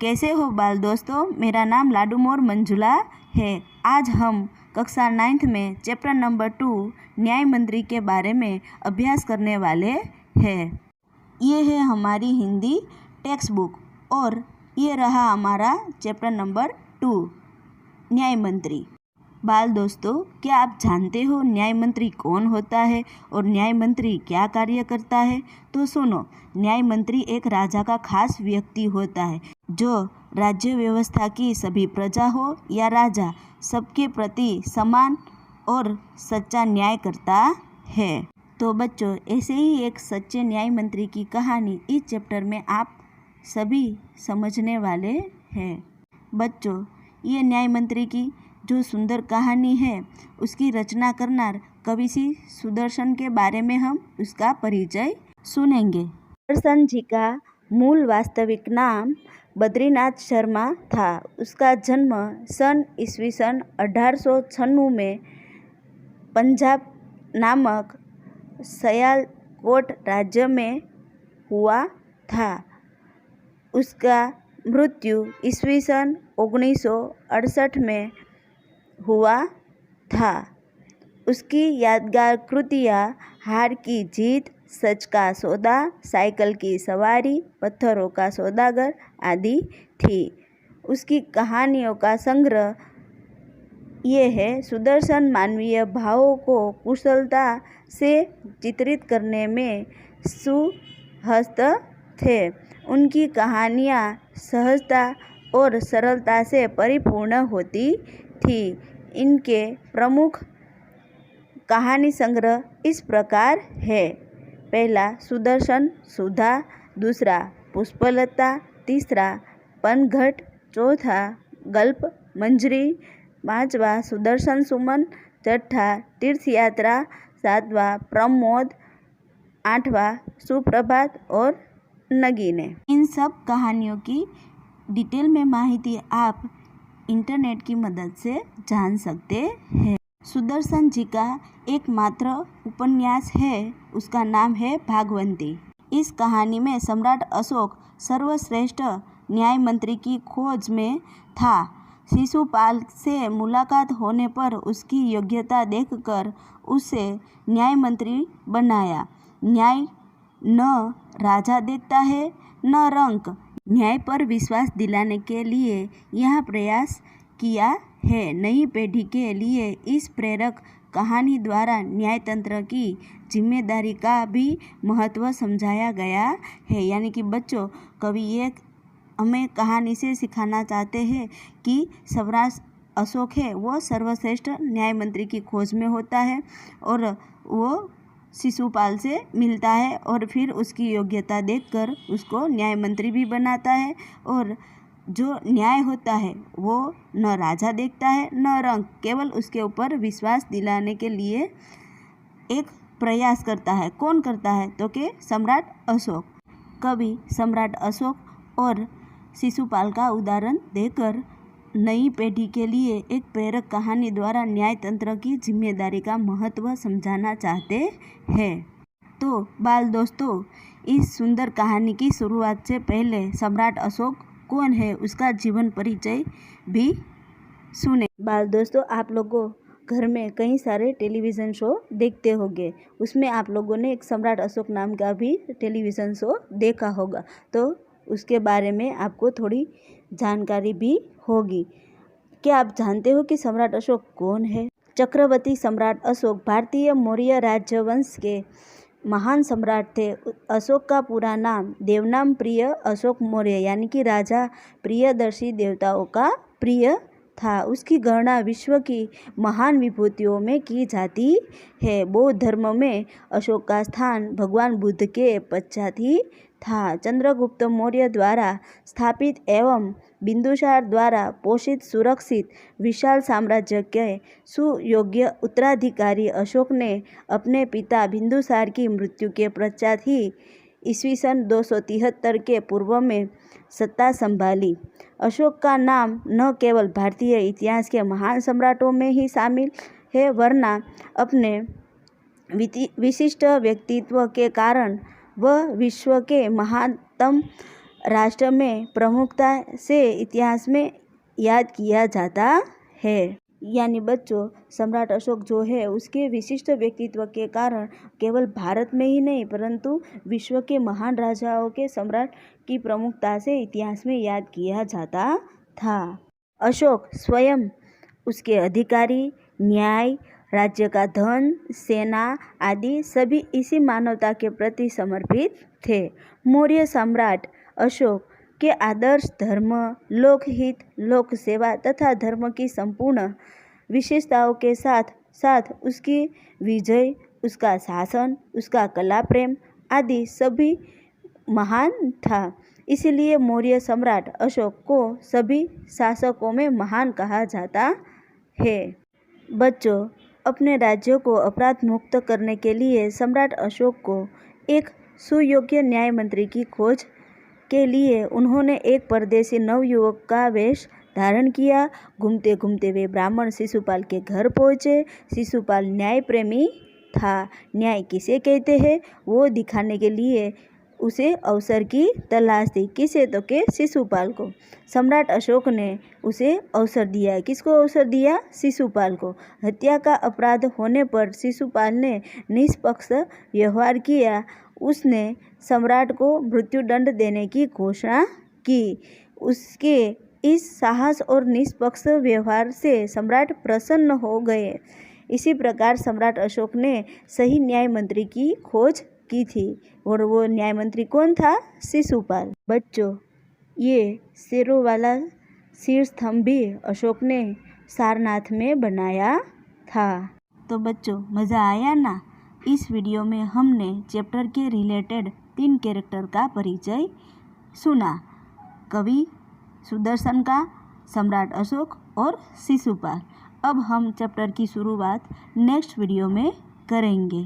कैसे हो बाल दोस्तों, मेरा नाम लाडू मोर मंजुला है। आज हम कक्षा 9th में चैप्टर नंबर 2 न्याय मंत्री के बारे में अभ्यास करने वाले हैं। ये है हमारी हिंदी टेक्स्ट बुक और ये रहा हमारा चैप्टर नंबर 2 न्याय मंत्री। बाल दोस्तों, क्या आप जानते हो न्याय मंत्री कौन होता है और न्याय मंत्री क्या कार्य करता है? तो सुनो, न्याय मंत्री एक राजा का खास व्यक्ति होता है जो राज्य व्यवस्था की सभी प्रजा हो या राजा सबके प्रति समान और सच्चा न्याय करता है। तो बच्चों, ऐसे ही एक सच्चे न्याय मंत्री की कहानी इस चैप्टर में आप सभी समझने वाले हैं। बच्चों, ये न्याय मंत्री की जो सुंदर कहानी है उसकी रचना करनार कवि श्री सुदर्शन के बारे में हम उसका परिचय सुनेंगे। सुदर्शन जी का मूल वास्तविक नाम बद्रीनाथ शर्मा था। उसका जन्म सन ईस्वीसन 1896 में पंजाब नामक सियालकोट राज्य में हुआ था। उसका मृत्यु ईस्वीसन 1968 में हुआ था। उसकी यादगार कृतियाँ हार की जीत, सच का सौदा, साइकिल की सवारी, पत्थरों का सौदागर आदि थी। उसकी कहानियों का संग्रह ये है। सुदर्शन मानवीय भावों को कुशलता से चित्रित करने में सुहस्त थे। उनकी कहानियाँ सहजता और सरलता से परिपूर्ण होती थी। इनके प्रमुख कहानी संग्रह इस प्रकार है। पहला सुदर्शन सुधा, दूसरा पुष्पलता, तीसरा पनघट, चौथा गल्प मंजरी, पांचवा सुदर्शन सुमन, छठा तीर्थ यात्रा, सातवां प्रमोद, आठवां सुप्रभात और नगीने। इन सब कहानियों की डिटेल में माहिती आप इंटरनेट की मदद से जान सकते हैं। सुदर्शन जी का एकमात्र उपन्यास है, उसका नाम है भागवती। इस कहानी में सम्राट अशोक सर्वश्रेष्ठ न्याय मंत्री की खोज में था। शिशुपाल से मुलाकात होने पर उसकी योग्यता देखकर उसे न्याय मंत्री बनाया। न्याय न राजा देखता है न रंक। न्याय पर विश्वास दिलाने के लिए यह प्रयास किया है। नई पीढ़ी के लिए इस प्रेरक कहानी द्वारा न्यायतंत्र की जिम्मेदारी का भी महत्व समझाया गया है। यानी कि बच्चों, कवि ये हमें कहानी से सिखाना चाहते हैं कि सम्राट अशोक है वो सर्वश्रेष्ठ न्याय मंत्री की खोज में होता है और वो शिशुपाल से मिलता है और फिर उसकी योग्यता देखकर उसको न्याय मंत्री भी बनाता है। और जो न्याय होता है वो न राजा देखता है न रंग, केवल उसके ऊपर विश्वास दिलाने के लिए एक प्रयास करता है। कौन करता है? तो कि सम्राट अशोक। कवि सम्राट अशोक और शिशुपाल का उदाहरण देकर नई पीढ़ी के लिए एक प्रेरक कहानी द्वारा न्यायतंत्र की जिम्मेदारी का महत्व समझाना चाहते हैं। तो बाल दोस्तों, इस सुंदर कहानी की शुरुआत से पहले सम्राट अशोक कौन है उसका जीवन परिचय भी सुने। बाल दोस्तों, आप लोगों घर में कई सारे टेलीविज़न शो देखते होंगे। उसमें आप लोगों ने एक सम्राट अशोक नाम का भी टेलीविज़न शो देखा होगा, तो उसके बारे में आपको थोड़ी जानकारी भी होगी। क्या आप जानते हो कि सम्राट अशोक कौन है? चक्रवर्ती सम्राट अशोक भारतीय मौर्य राजवंश के महान सम्राट थे। अशोक का पूरा नाम देवनाम प्रिय अशोक मौर्य यानी कि राजा प्रियदर्शी देवताओं का प्रिय था। उसकी गणना विश्व की महान विभूतियों में की जाती है। बौद्ध धर्म में अशोक का स्थान भगवान बुद्ध के पश्चात ही था। चंद्रगुप्त मौर्य द्वारा स्थापित एवं बिंदुसार द्वारा पोषित सुरक्षित विशाल साम्राज्य के सुयोग्य उत्तराधिकारी अशोक ने अपने पिता बिंदुसार की मृत्यु के पश्चात ही ईस्वीसन 273 के पूर्व में सत्ता संभाली। अशोक का नाम न केवल भारतीय इतिहास के महान सम्राटों में ही शामिल है, वरना अपने विशिष्ट व्यक्तित्व के कारण वह विश्व के महानतम राष्ट्र में प्रमुखता से इतिहास में याद किया जाता है। यानी बच्चों, सम्राट अशोक जो है उसके विशिष्ट व्यक्तित्व के कारण केवल भारत में ही नहीं परंतु विश्व के महान राजाओं के सम्राट की प्रमुखता से इतिहास में याद किया जाता था। अशोक स्वयं, उसके अधिकारी, न्याय, राज्य का धन, सेना आदि सभी इसी मानवता के प्रति समर्पित थे। मौर्य सम्राट अशोक के आदर्श धर्म, लोकहित, लोक सेवा तथा धर्म की संपूर्ण विशेषताओं के साथ साथ उसकी विजय, उसका शासन, उसका कला प्रेम आदि सभी महान था। इसलिए मौर्य सम्राट अशोक को सभी शासकों में महान कहा जाता है। बच्चों, अपने राज्यों को अपराध मुक्त करने के लिए सम्राट अशोक को एक सुयोग्य न्याय मंत्री की खोज के लिए उन्होंने एक परदेशी नवयुवक का वेश धारण किया। घूमते घूमते वे ब्राह्मण शिशुपाल के घर पहुँचे। शिशुपाल न्याय प्रेमी था। न्याय किसे कहते हैं वो दिखाने के लिए उसे अवसर की तलाश थी। किसे? तो के शिशुपाल को। सम्राट अशोक ने उसे अवसर दिया। किसको अवसर दिया? शिशुपाल को। हत्या का अपराध होने पर शिशुपाल ने निष्पक्ष व्यवहार किया। उसने सम्राट को मृत्युदंड देने की घोषणा की। उसके इस साहस और निष्पक्ष व्यवहार से सम्राट प्रसन्न हो गए। इसी प्रकार सम्राट अशोक ने सही न्याय मंत्री की खोज की थी और वो न्याय मंत्री कौन था? शिशुपाल। बच्चों, ये शेरों वाला शीर्ष स्तंभ भी अशोक ने सारनाथ में बनाया था। तो बच्चों, मज़ा आया ना? इस वीडियो में हमने चैप्टर के रिलेटेड 3 कैरेक्टर का परिचय सुना। कवि सुदर्शन का, सम्राट अशोक और शिशुपाल। अब हम चैप्टर की शुरुआत नेक्स्ट वीडियो में करेंगे।